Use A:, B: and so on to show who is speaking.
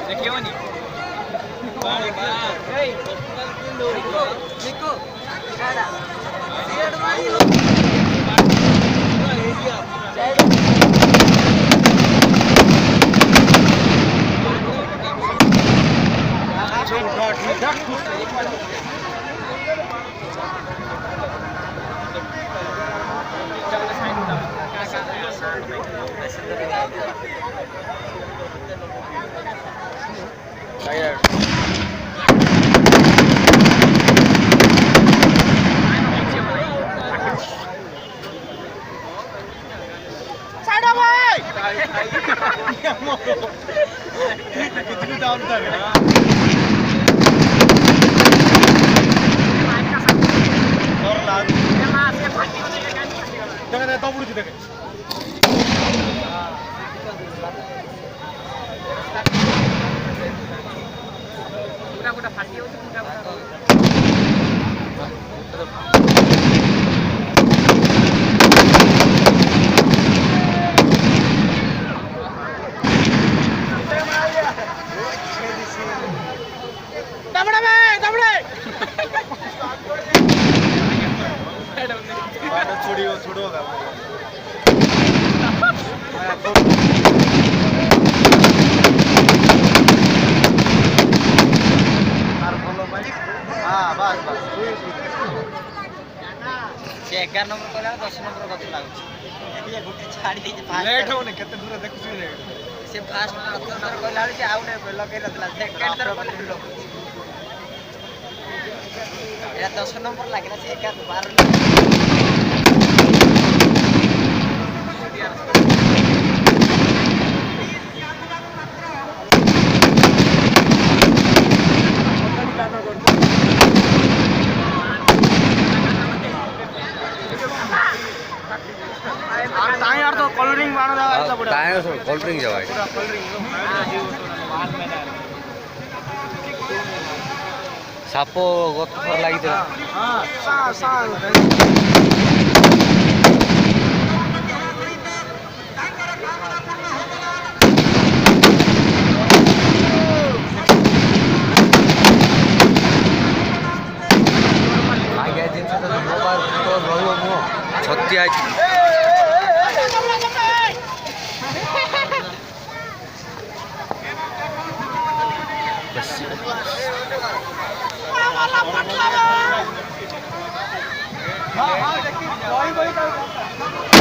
A: ଦେଖିବନି से 11 नंबर कहला 10 नंबर गछ लागुଛି ये गुटे छाडी देछि लेट होने केते दूर देखुछि से फास्ट नंबर कहला से आउटे लगे रहला सेकंड तर बोल या 10 नंबर लागला से 11 12 यार तो कलरिंग बाण जावा पड़े टाइम से कलरिंग जावा पूरा कलरिंग सापो गत थर लागि त हां सा आगे दिन से तो मोबाइल तो रहियो मो छत्ती आइ हाँ देखिए